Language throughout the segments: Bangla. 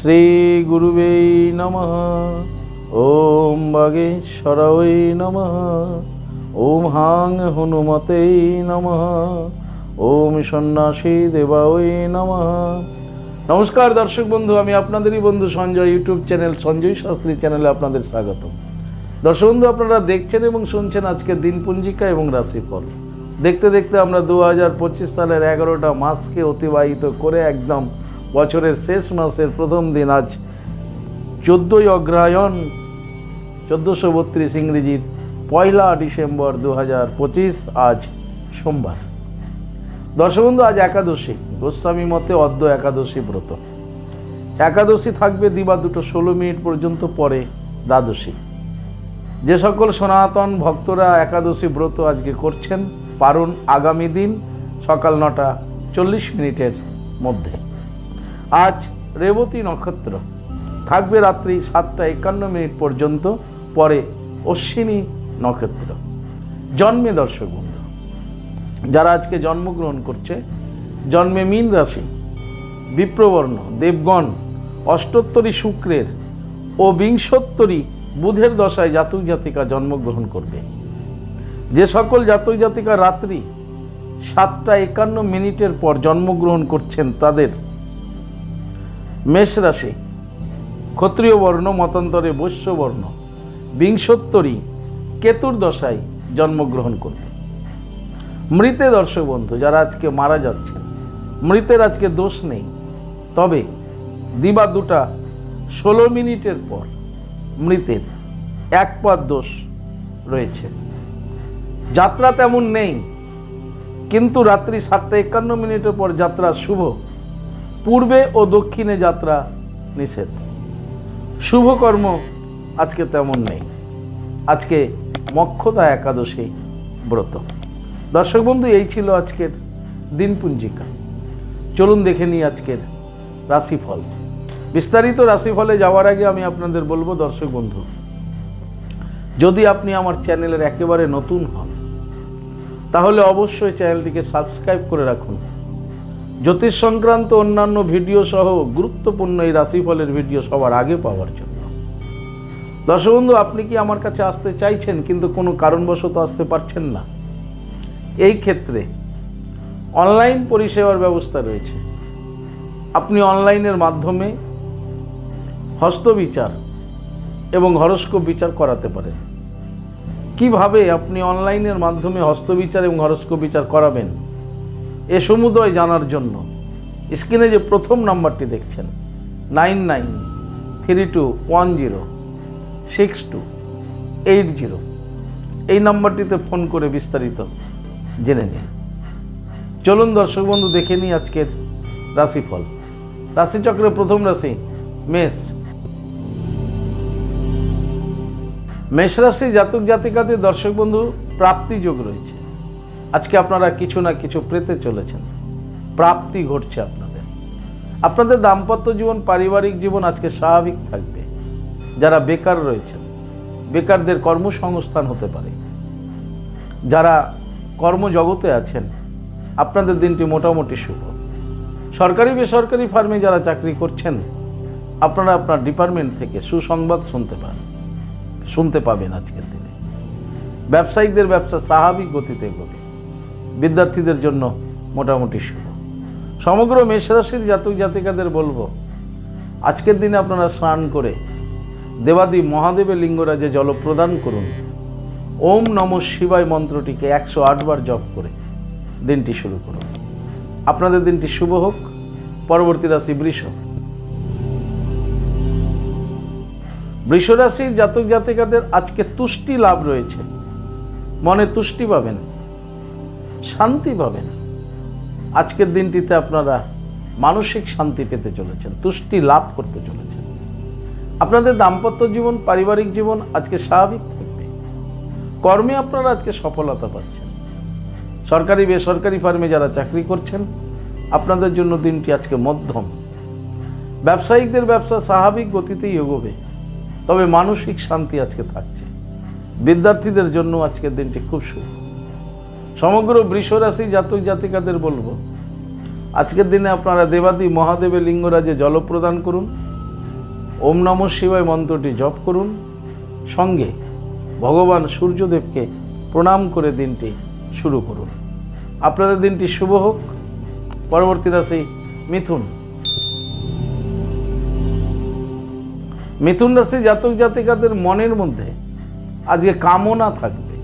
শ্রী গুরুবে নমঃ। ওম বাগেশ্বরায় নমঃ। ওম হাং হনুমতে নমঃ। ওম সন্ন্যাসী দেবায় নমঃ। নমস্কার দর্শক বন্ধু, আমি আপনাদেরই বন্ধু সঞ্জয়, ইউটিউব চ্যানেল সঞ্জয় শাস্ত্রী চ্যানেলে আপনাদের স্বাগত। দর্শক বন্ধু, আপনারা দেখছেন এবং শুনছেন আজকের দিনপঞ্জিকা এবং রাশিফল। দেখতে দেখতে আমরা 2025 সালের 11টা মাসকে অতিবাহিত করে একদম বছরের শেষ মাসের প্রথম দিন, আজ 14ই অগ্রহায়ণ 1432 ইংরেজির 1 ডিসেম্বর 2025, আজ সোমবার। দর্শক বন্ধু, আজ একাদশী, গোস্বামী মতে অদ্য একাদশী ব্রত। একাদশী থাকবে দিবা 2:16 পর্যন্ত, পরে দ্বাদশী। যে সকল সনাতন ভক্তরা একাদশী ব্রত আজকে করছেন, পারণ আগামী দিন সকাল 9:40 মধ্যে। আজ রেবতী নক্ষত্র থাকবে রাত্রি 7:51 পর্যন্ত, পরে অশ্বিনী নক্ষত্র। জন্মে দর্শক বন্ধু, যারা আজকে জন্মগ্রহণ করছে, জন্মে মীন রাশি, বিপ্রবর্ণ, দেবগণ, অষ্টোত্তরী শুক্রের ও বিংশোত্তরী বুধের দশায় জাতক জাতিকা জন্মগ্রহণ করবে। যে সকল জাতক জাতিকা রাত্রি 7:51 পর জন্মগ্রহণ করছেন, তাদের মেষ রাশি, ক্ষত্রিয় বর্ণ, মতান্তরে বৈশ্য বর্ণ, বিংশোত্তরী কেতুর দশায় জন্মগ্রহণ করবে। মৃতে দর্শক বন্ধু, যারা আজকে মারা যাচ্ছেন, মৃতের আজকে দোষ নেই, তবে দিবা 2:16 পর মৃতের এক পাদ দোষ রয়েছে। যাত্রা তেমন নেই, কিন্তু রাত্রি 7:51 পর যাত্রা শুভ। পূর্বে ও দক্ষিণে যাত্রা নিষেধ। শুভকর্ম আজকে তেমন নেই। আজকে মক্ষতা একাদশী ব্রত। দর্শক বন্ধু, এই ছিল আজকের দিনপঞ্জিকা। চলুন দেখে নিই আজকের রাশিফল। বিস্তারিত রাশিফলে যাওয়ার আগে আমি আপনাদের বলবো, দর্শক বন্ধু, যদি আপনি আমার চ্যানেলের একেবারে নতুন হন, তাহলে অবশ্যই চ্যানেলটিকে সাবস্ক্রাইব করে রাখুন। জ্যোতিষ সংক্রান্ত অন্যান্য ভিডিও সহ গুরুত্বপূর্ণ এই রাশিফলের ভিডিও সবার আগে পাওয়ার জন্য। দর্শক বন্ধু, আপনি কি আমার কাছে আসতে চাইছেন কিন্তু কোনো কারণবশত আসতে পারছেন না? এই ক্ষেত্রে অনলাইন পরিষেবার ব্যবস্থা রয়েছে। আপনি অনলাইনের মাধ্যমে হস্তবিচার এবং হরস্কোপ বিচার করাতে পারেন। কিভাবে আপনি অনলাইনের মাধ্যমে হস্তবিচার এবং হরস্কোপ বিচার করাবেন, এ সমুদয় জানার জন্য স্ক্রিনে যে প্রথম নাম্বারটি দেখছেন, 9932106280, এই নাম্বারটিতে ফোন করে বিস্তারিত জেনে নিন। চলুন দর্শক বন্ধু, দেখে নিই আজকের রাশিফল। রাশিচক্রের প্রথম রাশি মেষ। মেষ রাশি জাতক জাতিকাদের দর্শক বন্ধু প্রাপ্তি যোগ রয়েছে। আজকে আপনারা কিছু না কিছু পেতে চলেছেন, প্রাপ্তি ঘটছে আপনাদের। আপনাদের দাম্পত্য জীবন, পারিবারিক জীবন আজকে স্বাভাবিক থাকবে। যারা বেকার রয়েছেন, বেকারদের কর্মসংস্থান হতে পারে। যারা কর্মজগতে আছেন, আপনাদের দিনটি মোটামুটি শুভ। সরকারি বেসরকারি ফার্মে যারা চাকরি করছেন, আপনারা আপনার ডিপার্টমেন্ট থেকে সুসংবাদ শুনতে পাবেন আজকের দিনে। ব্যবসায়িকদের ব্যবসা স্বাভাবিক গতিতে এগোবে। বিদ্যার্থীদের জন্য মোটামুটি শুভ। সমগ্র মেষ রাশির জাতক জাতিকাদের বলবো, আজকের দিনে আপনারা স্নান করে দেবাদি মহাদেবের লিঙ্গরাজে জল প্রদান করুন। ওম নমঃ শিবায় মন্ত্রটিকে 108 বার জপ করে দিনটি শুরু করুন। আপনাদের দিনটি শুভ হোক। পরবর্তী রাশি বৃষ। বৃষ রাশির জাতক জাতিকাদের আজকে তুষ্টি লাভ রয়েছে। মনে তুষ্টি পাবেন, শান্তি পাবেন। আজকের দিনটিতে আপনারা মানসিক শান্তি পেতে চলেছেন, তুষ্টি লাভ করতে চলেছেন। আপনাদের দাম্পত্য জীবন, পারিবারিক জীবন আজকে স্বাভাবিক থাকবে। কর্মে আপনারা আজকে সফলতা পাচ্ছেন। সরকারি বেসরকারি ফার্মে যারা চাকরি করছেন, আপনাদের জন্য দিনটি আজকে মধ্যম। ব্যবসায়িকদের ব্যবসা স্বাভাবিক গতিতেই এগোবে, তবে মানসিক শান্তি আজকে থাকছে। বিদ্যার্থীদের জন্য আজকের দিনটি খুব শুভ। সমগ্র বৃষ রাশি জাতক জাতিকাদের বলবো, আজকের দিনে আপনারা দেবাদি মহাদেবের লিঙ্গরাজে জল প্রদান করুন। ওম নমঃ শিবায় মন্ত্রটি জপ করুন, সঙ্গে ভগবান সূর্যদেবকে প্রণাম করে দিনটি শুরু করুন। আপনাদের দিনটি শুভ হোক। পরবর্তী রাশি মিথুন। মিথুন রাশি জাতক জাতিকাদের মনের মধ্যে আজকে কামনা থাকবে,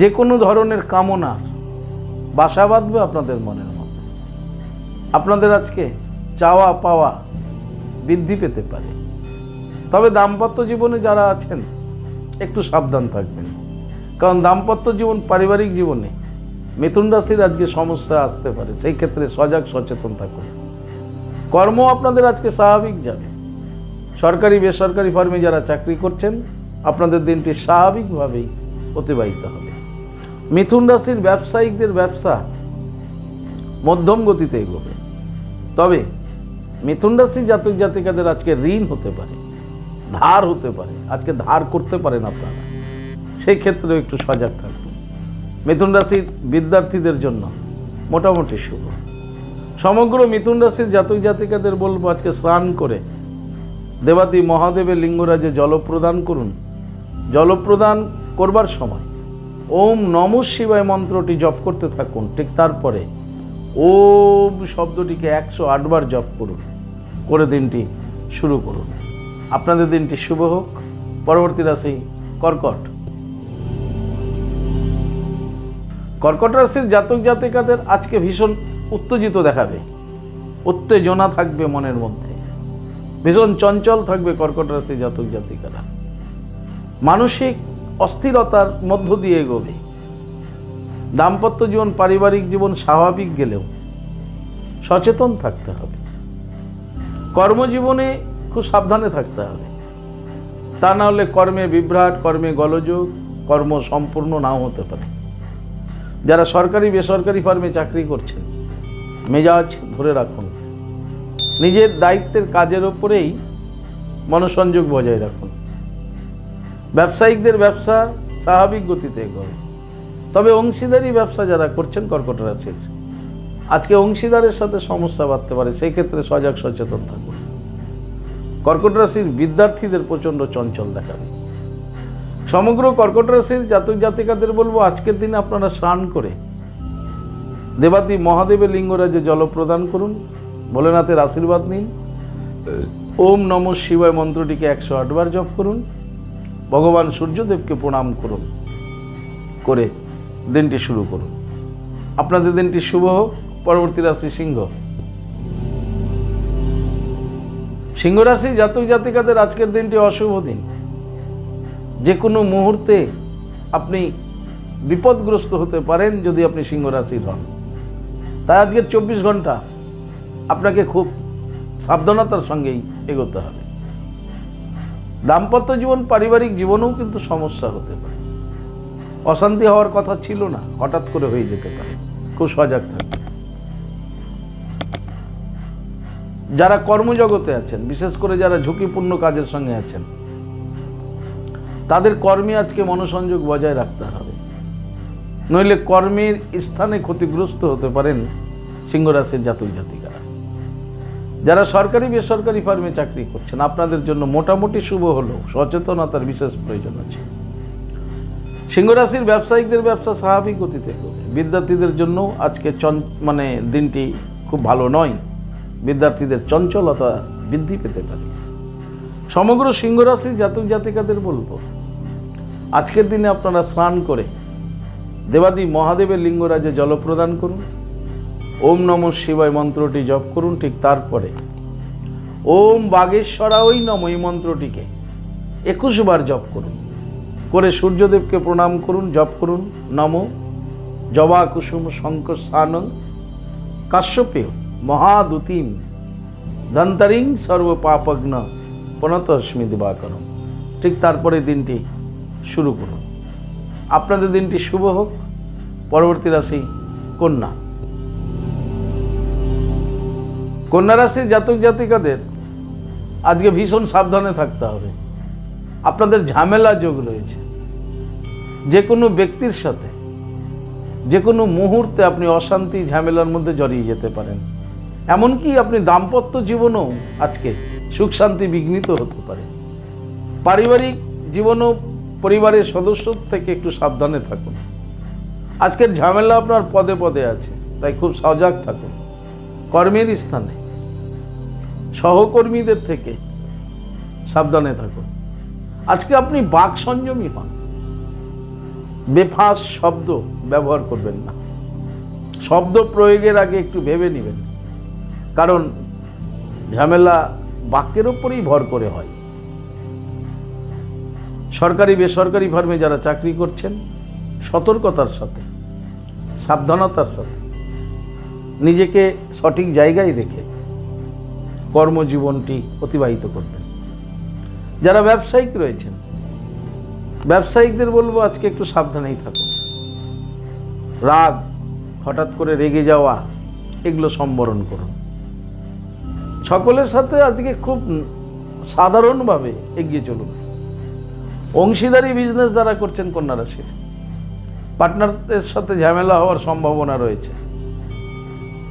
যে কোনো ধরনের কামনার বাসা বাঁধবে আপনাদের মনের মধ্যে। আপনাদের আজকে চাওয়া পাওয়া বৃদ্ধি পেতে পারে। তবে দাম্পত্য জীবনে যারা আছেন একটু সাবধান থাকবেন, কারণ দাম্পত্য জীবন পারিবারিক জীবনে মিথুন রাশির আজকে সমস্যা আসতে পারে, সেই ক্ষেত্রে সজাগ সচেতন থাকুন। কর্ম আপনাদের আজকে স্বাভাবিক যাবে। সরকারি বেসরকারি ফার্মে যারা চাকরি করছেন আপনাদের দিনটি স্বাভাবিকভাবেই অতিবাহিত হবে। মিথুন রাশির ব্যবসায়িকদের ব্যবসা মধ্যম গতিতে এগোবে। তবে মিথুন রাশির জাতক জাতিকাদের আজকে ঋণ হতে পারে, ধার হতে পারে, আজকে ধার করতে পারেন আপনারা, সেই ক্ষেত্রেও একটু সজাগ থাকবেন। মিথুন রাশির বিদ্যার্থীদের জন্য মোটামুটি শুভ। সমগ্র মিথুন রাশির জাতক জাতিকাদের বলবো আজকে স্নান করে দেবাদি মহাদেবের লিঙ্গরাজে জলপ্রদান করুন। জলপ্রদান করবার সময় ওম নমঃ শিবায় মন্ত্রটি জপ করতে থাকুন। ঠিক তারপরে ওম শব্দটিকে 108 বার জপ করুন, করে দিনটি শুরু করুন। আপনাদের দিনটি শুভ হোক। পরবর্তী রাশি কর্কট। কর্কট রাশির জাতক জাতিকাদের আজকে ভীষণ উত্তেজিত দেখাবে, উত্তেজনা থাকবে মনের মধ্যে, ভীষণ চঞ্চল থাকবে কর্কট রাশির জাতক জাতিকারা। মানসিক অস্থিরতার মধ্য দিয়ে এগোবে। দাম্পত্য জীবন পারিবারিক জীবন স্বাভাবিক গেলেও সচেতন থাকতে হবে। কর্মজীবনে খুব সাবধানে থাকতে হবে, তা না হলে কর্মে বিভ্রাট, কর্মে গোলযোগ, কর্ম সম্পূর্ণ নাও হতে পারে। যারা সরকারি বেসরকারি ফার্মে চাকরি করছেন মেজাজ ধরে রাখুন, নিজের দায়িত্বের কাজের ওপরেই মনোসংযোগ বজায় রাখুন। ব্যবসায়িকদের ব্যবসা স্বাভাবিক গতিতে এগোবে। তবে অংশীদারি ব্যবসা যারা করছেন কর্কট রাশির, আজকে অংশীদারের সাথে সমস্যা বাড়তে পারে, সেই ক্ষেত্রে সজাগ সচেতন থাকুন। কর্কট রাশির বিদ্যার্থীদের প্রচণ্ড চঞ্চল দেখাবে। সমগ্র কর্কট রাশির জাতক জাতিকাদের বলবো আজকের দিনে আপনারা স্নান করে দেবাদি মহাদেবের লিঙ্গরাজে জল প্রদান করুন, ভোলেনাথের আশীর্বাদ নিন, ওম নমঃ শিবায় মন্ত্রটিকে 108 বার জপ করুন, ভগবান সূর্যদেবকে প্রণাম করুন, করে দিনটি শুরু করুন। আপনাদের দিনটি শুভ হোক। পরবর্তী রাশি সিংহ। সিংহ রাশি জাতক জাতিকাদের আজকের দিনটি অশুভ দিন। যে কোনো মুহূর্তে আপনি বিপদগ্রস্ত হতে পারেন যদি আপনি সিংহ রাশির হন। তাই আজকের 24 ঘন্টা আপনাকে খুব সাবধানতার সঙ্গেই এগোতে হবে। দাম্পত্য জীবন পারিবারিক জীবনেও কিন্তু সমস্যা হতে পারে। অশান্তি হওয়ার কথা ছিল না, হঠাৎ করে হয়ে যেতে পারে, খুব সজাগ থাকবে। যারা কর্মজগতে আছেন, বিশেষ করে যারা ঝুঁকিপূর্ণ কাজের সঙ্গে আছেন, তাদের কর্মে আজকে মনোসংযোগ বজায় রাখতে হবে, নইলে কর্মের স্থানে ক্ষতিগ্রস্ত হতে পারেন সিংহ রাশির জাতক জাতিকারা। যারা সরকারি বেসরকারি ফার্মে চাকরি করছেন আপনাদের জন্য মোটামুটি শুভ হলেও সচেতনতার বিশেষ প্রয়োজন আছে। সিংহ রাশির ব্যবসায়িকদের ব্যবসা স্বাভাবিক গতিতে করবে। বিদ্যার্থীদের জন্য আজকে দিনটি খুব ভালো নয়, বিদ্যার্থীদের চঞ্চলতা বৃদ্ধি পেতে পারে। সমগ্র সিংহ রাশির জাতক জাতিকাদের বলবো আজকের দিনে আপনারা স্নান করে দেবাদি মহাদেবের লিঙ্গরাজে জল প্রদান করুন, ওম নমঃ শিবায় মন্ত্রটি জপ করুন। ঠিক তারপরে ওম বাগেশ্বরায় নমঃ এই মন্ত্রটিকে 21 বার জপ করুন, করে সূর্যদেবকে প্রণাম করুন, জপ করুন নমো জবা কুসুম শঙ্কর স্নানং কাশ্যপেয় মহাদুতিম ধন্তরিং সর্ব পাপগ্ন প্রণতস্মি দিবাকরম। ঠিক তারপরে দিনটি শুরু করুন। আপনাদের দিনটি শুভ হোক। পরবর্তী রাশি কন্যা। কন্যা রাশির জাতক জাতিকাদের আজকে ভীষণ সাবধানে থাকতে হবে। আপনাদের ঝামেলা যোগ রয়েছে। যে কোনো ব্যক্তির সাথে যে কোনো মুহূর্তে আপনি অশান্তি ঝামেলার মধ্যে জড়িয়ে যেতে পারেন। এমনকি আপনি দাম্পত্য জীবনেও আজকে সুখ শান্তি বিঘ্নিত হতে পারে। পারিবারিক জীবনও পরিবারের সদস্য থেকে একটু সাবধানে থাকুন। আজকের ঝামেলা আপনার পদে পদে আছে, তাই খুব সজাগ থাকুন। কর্মের স্থানে সহকর্মীদের থেকে সাবধানে থাকুন। আজকে আপনি বাক সংযমী হন, বেফাঁস শব্দ ব্যবহার করবেন না। শব্দ প্রয়োগের আগে একটু ভেবে নেবেন, কারণ ঝামেলা বাক্যের উপরেই ভর করে হয়। সরকারি বেসরকারি ফার্মে যারা চাকরি করছেন, সতর্কতার সাথে সাবধানতার সাথে নিজেকে সঠিক জায়গায় রেখে কর্মজীবনটি অতিবাহিত করবেন। যারা ব্যবসায়িক রয়েছেন, ব্যবসায়িকদের বলবো আজকে একটু সাবধানেই থাকুন। রাগ, হঠাৎ করে রেগে যাওয়া, এগুলো সম্বরণ করুন। সকলের সাথে আজকে খুব সাধারণভাবে এগিয়ে চলুন। অংশীদারি বিজনেস যারা করছেন কন্যা রাশির, পার্টনারদের সাথে ঝামেলা হওয়ার সম্ভাবনা রয়েছে,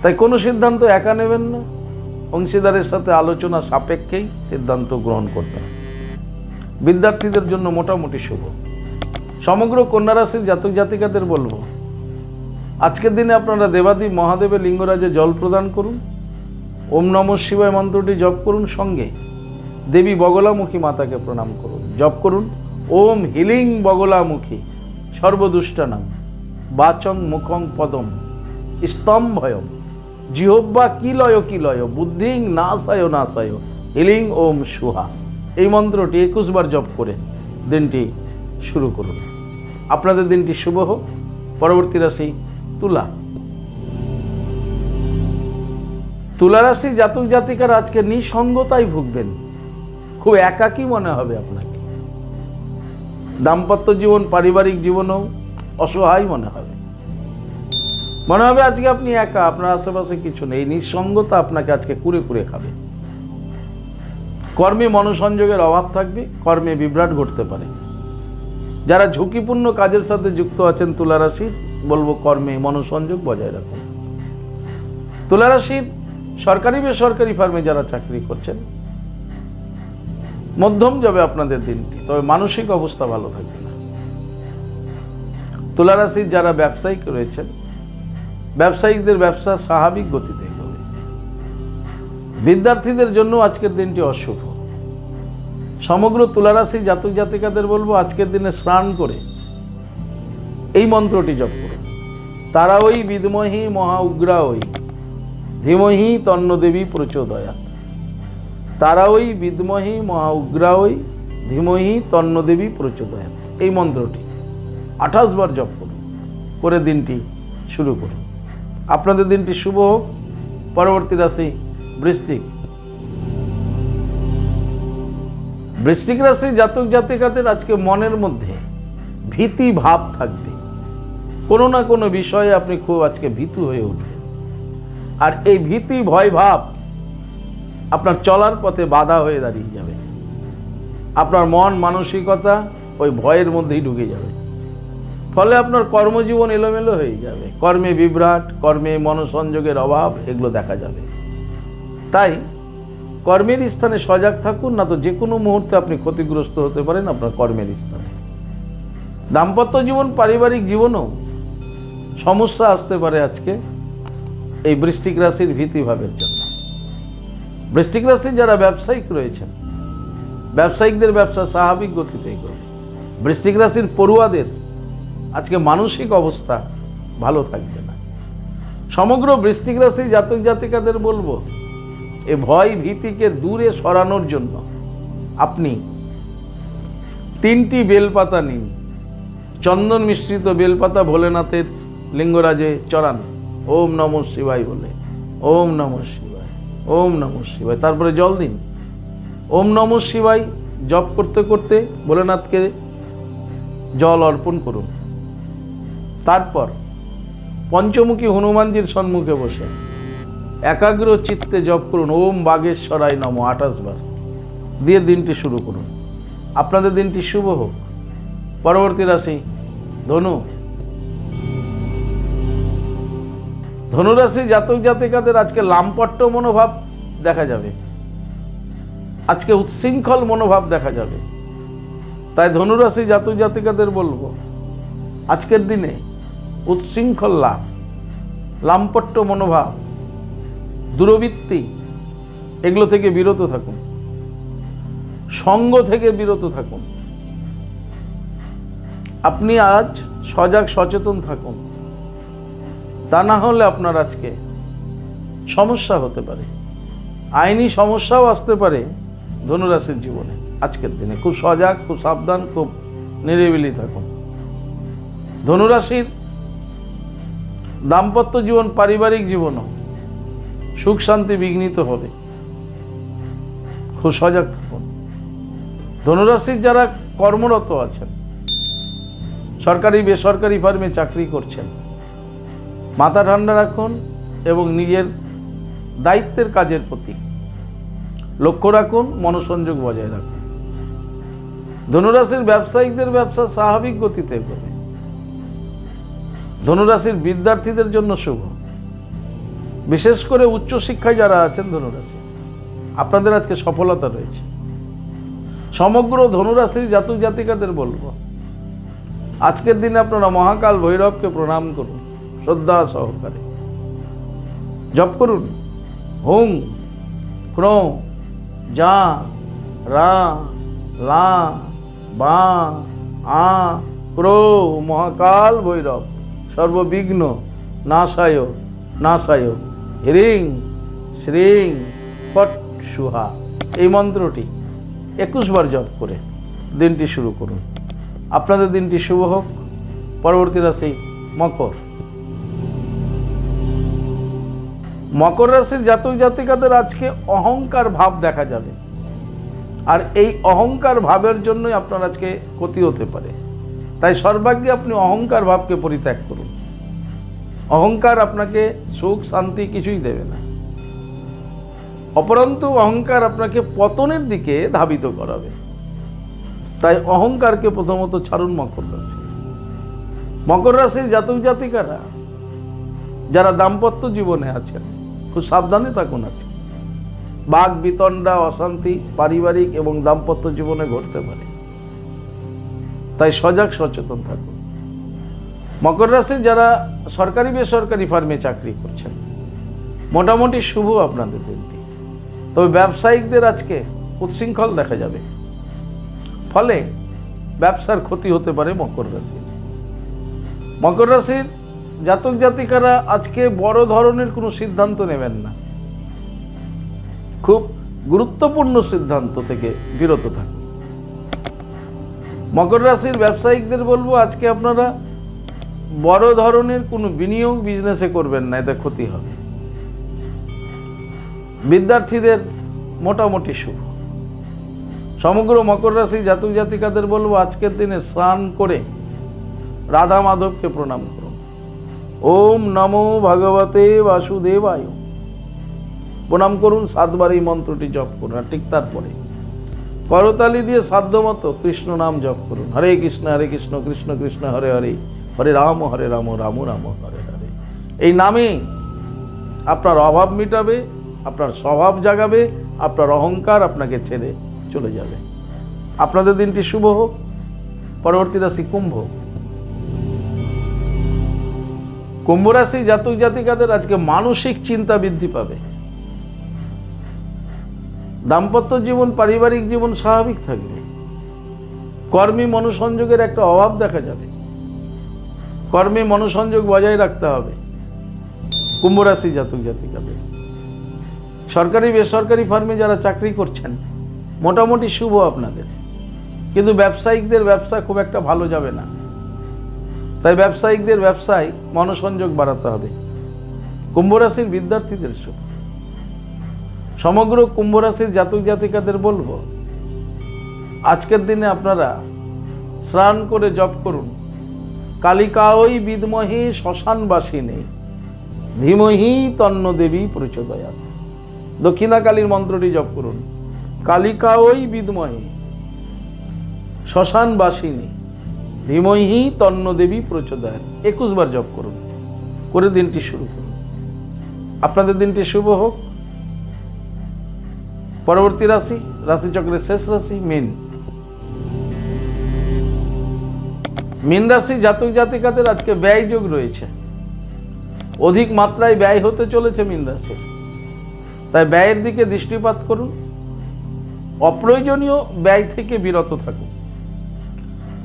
তাই কোনো সিদ্ধান্ত একা নেবেন না। অংশীদারের সাথে আলোচনা সাপেক্ষেই সিদ্ধান্ত গ্রহণ করবেন। বিদ্যার্থীদের জন্য মোটামুটি শুভ। সমগ্র কন্যা রাশির জাতক জাতিকাদের বলবো, আজকের দিনে আপনারা দেবাদেব মহাদেবের লিঙ্গরাজে জল প্রদান করুন, ওম নমঃ শিবায় মন্ত্রটি জপ করুন, সঙ্গে দেবী বগলামুখী মাতাকে প্রণাম করুন। জপ করুন ওম হিলিং বগলামুখী সর্বদুষ্টানাং বাচং মুখং পদম স্তম্ভয়ম জিহ্বা কিলয় বুদ্ধিং নাশায় নাশায় হিলিং ওম সুহা। এই মন্ত্রটি 21 বার জপ করে দিনটি শুরু করুন। আপনাদের দিনটি শুভ হোক। পরবর্তী রাশি তুলা। তুলা রাশি জাতক জাতিকারা আজকে নিঃসঙ্গতায় ভুগবেন, খুব একাকী মনে হবে আপনাকে। দাম্পত্য জীবন, পারিবারিক জীবনেও অসহায় মনে হবে। আজকে আপনি একা, আপনার আশেপাশে কিছু নেই। নিঃসঙ্গতা আপনাকে আজকে কুরে কুরে খাবে। কর্মে মনোসংযোগের অভাব থাকবে, কর্মে বিভ্রাট ঘটতে পারে। যারা ঝুঁকিপূর্ণ কাজের সাথে যুক্ত আছেন তুলা রাশির, বলবো কর্মে মনোসংযোগ বজায় রাখুন। তুলা রাশির সরকারি বেসরকারি ফার্মে যারা চাকরি করছেন, মধ্যম যাবে আপনাদের দিনটি, তবে মানসিক অবস্থা ভালো থাকবে না। তুলা রাশির যারা ব্যবসায়িক রয়েছেন, ব্যবসায়িকদের ব্যবসা স্বাভাবিক গতিতে হবে। বিদ্যার্থীদের জন্য আজকের দিনটি অশুভ। সমগ্র তুলা রাশি জাতক জাতিকাদের বলবো, আজকের দিনে স্নান করে এই মন্ত্রটি জপ করুন। তারা ওই বিদ্মহি মহা উগ্রা ওই ধীমহি তন্ন দেবী প্রচোদয়াৎ। তারা ওই বিদ্মহি মহা উগ্রা ওই ধীমহি তন্ন দেবী প্রচোদয়াৎ। এই মন্ত্রটি 28 বার জপ করুন, করে দিনটি শুরু করুন। আপনাদের দিনটি শুভ হোক। পরবর্তী রাশি বৃশ্চিক। বৃশ্চিক রাশি জাতক জাতিকাদের আজকে মনের মধ্যে ভীতি ভাব থাকবে। কোনো না কোনো বিষয়ে আপনি খুব আজকে ভীতু হয়ে উঠবেন, আর এই ভীতি ভয় ভাব আপনার চলার পথে বাধা হয়ে দাঁড়িয়ে যাবে। আপনার মন মানসিকতা ওই ভয়ের মধ্যেই ঢুকে যাবে, ফলে আপনার কর্মজীবন এলোমেলো হয়ে যাবে। কর্মে বিভ্রাট, কর্মে মনোসংযোগের অভাব, এগুলো দেখা যাবে। তাই কর্মের স্থানে সজাগ থাকুন, না তো যে কোনো মুহূর্তে আপনি ক্ষতিগ্রস্ত হতে পারেন আপনার কর্মের স্থানে। দাম্পত্য জীবন, পারিবারিক জীবনেও সমস্যা আসতে পারে আজকে এই বৃশ্চিক রাশির ভীতিভাবের জন্য। বৃশ্চিক রাশির যারা ব্যবসায়িক রয়েছেন, ব্যবসায়িকদের ব্যবসা স্বাভাবিক গতিতেই করবে। বৃশ্চিক রাশির পড়ুয়াদের আজকে মানসিক অবস্থা ভালো থাকবে না। সমগ্র বৃশ্চিক রাশির জাতক জাতিকাদের বলবো, এ ভয় ভীতিকে দূরে সরানোর জন্য আপনি 3টি বেলপাতা নিন, চন্দন মিশ্রিত বেলপাতা ভোলেনাথের লিঙ্গরাজে চড়ান, ওম নমঃ শিবায় বলে, ওম নমঃ শিবায়, ওম নমঃ শিবায়। তারপরে জল দিন। ওম নমঃ শিবায় জপ করতে করতে ভোলেনাথকে জল অর্পণ করুন। তারপর পঞ্চমুখী হনুমানজির সম্মুখে বসে একাগ্র চিত্তে জপ করুন ওম বাগেশ্বরায় নমঃ 28 বার, দিয়ে দিনটি শুরু করুন। আপনাদের দিনটি শুভ হোক। পরবর্তী রাশি ধনু। ধনুরাশি জাতক জাতিকাদের আজকে লাম্পট্য মনোভাব দেখা যাবে, আজকে উচ্ছৃঙ্খল মনোভাব দেখা যাবে। তাই ধনুরাশি জাতক জাতিকাদের বলবো, আজকের দিনে উচ্ছৃঙ্খল লাভ, লাম্পট্য মনোভাব, দুরবৃত্তি, এগুলো থেকে বিরত থাকুন, সঙ্গ থেকে বিরত থাকুন। আপনি আজ সজাগ সচেতন থাকুন, তা না হলে আপনার আজকে সমস্যা হতে পারে, আইনি সমস্যাও আসতে পারে ধনুরাশির জীবনে। আজকের দিনে খুব সজাগ, খুব সাবধান, খুব নিরিবিলি থাকুন। ধনুরাশির দাম্পত্য জীবন, পারিবারিক জীবনও সুখ শান্তি বিঘ্নিত হবে, খুব সজাগ থাকুন। ধনুরাশির যারা কর্মরত আছেন, সরকারি বেসরকারি ফার্মে চাকরি করছেন, মাথা ঠান্ডা রাখুন এবং নিজের দায়িত্বের কাজের প্রতি লক্ষ্য রাখুন, মনোসংযোগ বজায় রাখুন। ধনুরাশির ব্যবসায়িকদের ব্যবসা স্বাভাবিক গতিতে হবে। ধনুরাশির বিদ্যার্থীদের জন্য শুভ, বিশেষ করে উচ্চশিক্ষায় যারা আছেন ধনুরাশি, আপনাদের আজকে সফলতা রয়েছে। সমগ্র ধনুরাশির জাতক জাতিকাদের বলবো, আজকের দিনে আপনারা মহাকাল ভৈরবকে প্রণাম করুন, শ্রদ্ধা সহকারে জপ করুন হুং ক্রো যা রা লা বা আ ক্রো। মহাকাল ভৈরব সর্ববিঘ্ন নাশায় নাশায় হ্রিং শ্রিং পট সুহা। এই মন্ত্রটি 21 বার জপ করে দিনটি শুরু করুন। আপনাদের দিনটি শুভ হোক। পরবর্তী রাশি মকর। মকর রাশির জাতক জাতিকাদের আজকে অহংকার ভাব দেখা যাবে, আর এই অহংকার ভাবের জন্যই আপনার আজকে ক্ষতি হতে পারে। তাই সর্বাগ্যে আপনি অহংকার ভাবকে পরিত্যাগ করুন। অহংকার আপনাকে সুখ শান্তি কিছুই দেবে না, অপরন্তু অহংকার আপনাকে পতনের দিকে ধাবিত করাবে। তাই অহংকারকে প্রথমত ছাড়ুন মকর রাশি। মকর রাশির জাতক জাতিকারা যারা দাম্পত্য জীবনে আছেন, খুব সাবধানে থাকুন। আছে বাক বিতণ্ডা, অশান্তি পারিবারিক এবং দাম্পত্য জীবনে ঘটতে পারে, তাই সজাগ সচেতন থাকুন। মকর রাশির যারা সরকারি বেসরকারি ফার্মে চাকরি করছেন, মোটামুটি শুভ আপনাদের দিনটি। তবে ব্যবসায়িকদের আজকে উচ্ছৃঙ্খল দেখা যাবে, ফলে ব্যবসার ক্ষতি হতে পারে মকর রাশির। মকর রাশির জাতক জাতিকারা আজকে বড় ধরনের কোনো সিদ্ধান্ত নেবেন না, খুব গুরুত্বপূর্ণ সিদ্ধান্ত থেকে বিরত থাকুন। মকর রাশির ব্যবসায়িকদের বলবো, আজকে আপনারা বড় ধরনের কোনো বিনিয়োগ বিজনেসে করবেন না, এতে ক্ষতি হবে। বিদ্যার্থীদের মোটামুটি শুভ। সমগ্র মকর রাশি জাতক জাতিকাদের বলবো, আজকের দিনে স্নান করে রাধা মাধবকে প্রণাম করুন। ওম নমো ভগবতে বাসুদেবায় প্রণাম করুন, 7 বার এই মন্ত্রটি জপ করুন। আর ঠিক তারপরে করতালি দিয়ে সাধ্যমতো কৃষ্ণ নাম জপ করুন। হরে কৃষ্ণ কৃষ্ণ কৃষ্ণ হরে হরে, হরে রাম রাম রাম হরে হরে। এই নামে আপনার অভাব মিটাবে, আপনার স্বভাব জাগাবে, আপনার অহংকার আপনাকে ছেড়ে চলে যাবে। আপনাদের দিনটি শুভ হোক। পরবর্তী রাশি কুম্ভ। কুম্ভ রাশি জাতক জাতিকাদের আজকে মানসিক চিন্তা বৃদ্ধি পাবে। দাম্পত্য জীবন, পারিবারিক জীবন স্বাভাবিক থাকবে। কর্মী মনোসংযোগের একটা অভাব দেখা যাবে, কর্মে মনোসংযোগ বজায় রাখতে হবে কুম্ভ রাশি জাতক জাতিকাদের। সরকারি বেসরকারি ফার্মে যারা চাকরি করছেন, মোটামুটি শুভ আপনাদের, কিন্তু ব্যবসায়িকদের ব্যবসা খুব একটা ভালো যাবে না। তাই ব্যবসায়িকদের ব্যবসায় মনোসংযোগ বাড়াতে হবে। কুম্ভ রাশির বিদ্যার্থীদের শুভ। সমগ্র কুম্ভ রাশির জাতক জাতিকাদের বলবো, আজকের দিনে আপনারা স্নান করে জপ করুন। কালিকাঐ বিদ্মহে শ্মশানবাসিনী ধীমহি তন্ন দেবী প্রচোদয়াৎ। দক্ষিণাকালীর মন্ত্রটি জপ করুন। কালিকাঐ বিদ্মহে শ্মশানবাসিনী ধীমহি তন্ন দেবী প্রচোদয়াৎ। 21 বার জপ করুন, করে দিনটি শুরু করুন। আপনাদের দিনটি শুভ হোক। পরবর্তী রাশি, রাশিচক্রের শেষ রাশি মীন। মীন রাশি জাতক জাতিকাদের আজকে ব্যয় যোগ রয়েছে, অধিক মাত্রায় ব্যয় হতে চলেছে মীন রাশির। তাই ব্যয়ের দিকে দৃষ্টিপাত করুন, অপ্রয়োজনীয় ব্যয় থেকে বিরত থাকুন।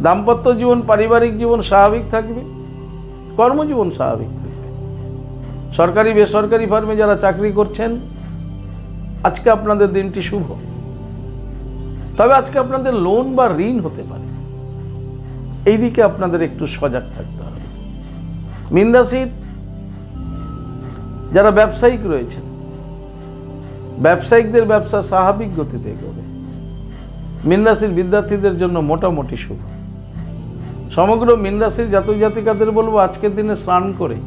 দাম্পত্য জীবন, পারিবারিক জীবন স্বাভাবিক থাকবে, কর্মজীবন স্বাভাবিক থাকবে। সরকারি বেসরকারি ফার্মে যারা চাকরি করছেন, আজকে আপনাদের দিনটি শুভ। তবে আজকে আপনাদের লোন বা ঋণ হতে পারে, এই দিকে আপনাদের একটু সজাগ থাকতে হবে। মীন রাশির যারা ব্যবসায়িক রয়েছেন, ব্যবসায়িকদের ব্যবসা স্বাভাবিক গতিতে এগোবে। মীন রাশির বিদ্যার্থীদের জন্য মোটামুটি শুভ। সমগ্র মীন রাশির জাতক জাতিকাদের বলবো, আজকের দিনে স্নান করে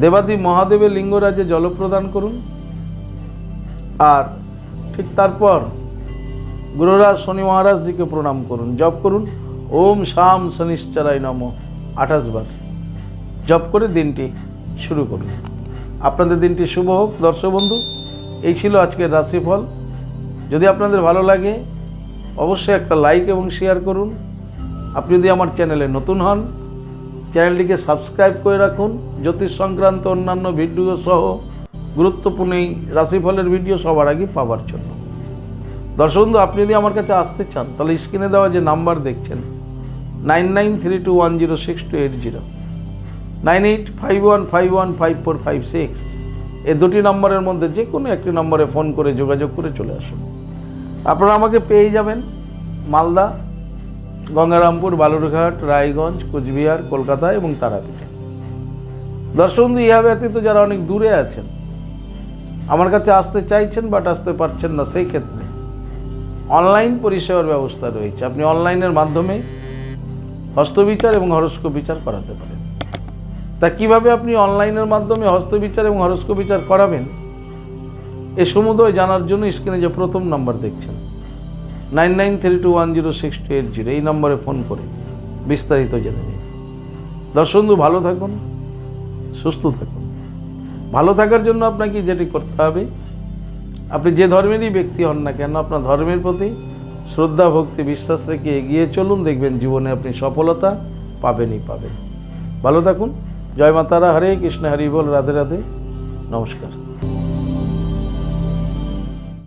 দেবাদি মহাদেবের লিঙ্গরাজে জল প্রদান করুন। আর ঠিক তারপর গুরুরাজ শনি মহারাজজিকে প্রণাম করুন, জপ করুন ওম শাম শনিশ্চরায় নমঃ 28 বার জপ করে দিনটি শুরু করুন। আপনাদের দিনটি শুভ হোক। দর্শক বন্ধু, এই ছিল আজকের রাশিফল। যদি আপনাদের ভালো লাগে অবশ্যই একটা লাইক এবং শেয়ার করুন। আপনি যদি আমার চ্যানেলে নতুন হন, চ্যানেলটিকে সাবস্ক্রাইব করে রাখুন। জ্যোতিষ সংক্রান্ত অন্যান্য ভিডিও সহ গুরুত্বপূর্ণ এই রাশিফলের ভিডিও সবার আগে পাওয়ার জন্য। দর্শক বন্ধু, আপনি যদি আমার কাছে আসতে চান তাহলে স্ক্রিনে দেওয়া যে নাম্বার দেখছেন 9932106280, 9851515456, এই দুটি নম্বরের মধ্যে যে কোনো একটি নম্বরে ফোন করে যোগাযোগ করে চলে আসুন। আপনারা আমাকে পেয়ে যাবেন মালদা, গঙ্গারামপুর, বালুরঘাট, রায়গঞ্জ, কোচবিহার, কলকাতা এবং তারাপীঠে। দর্শক বন্ধু, ইহা ব্যতীত যারা অনেক দূরে আছেন, আমার কাছে আসতে চাইছেন বাট আসতে পারছেন না, সেই ক্ষেত্রে অনলাইন পরিষেবার ব্যবস্থা রয়েছে। আপনি অনলাইনের মাধ্যমে হস্তবিচার এবং হরস্কোপ বিচার করাতে পারেন। তা কিভাবে আপনি অনলাইনের মাধ্যমে হস্তবিচার এবং হরস্কোপ বিচার করাবেন, এ সমুদয় জানার জন্য স্ক্রিনে যে প্রথম নাম্বার দেখছেন 9932106280, এই নম্বরে ফোন করে বিস্তারিত জেনে নিন। দর্শক বন্ধু, ভালো থাকুন, সুস্থ থাকুন। ভালো থাকার জন্য আপনাকে যেটি করতে হবে, আপনি যে ধর্মেরই ব্যক্তি হন না কেন, আপনার ধর্মের প্রতি শ্রদ্ধা, ভক্তি, বিশ্বাস রেখে এগিয়ে চলুন। দেখবেন জীবনে আপনি সফলতা পাবেনই পাবেন। ভালো থাকুন। জয় মাতারা, হরে কৃষ্ণ, হরি বল, রাধে রাধে, নমস্কার।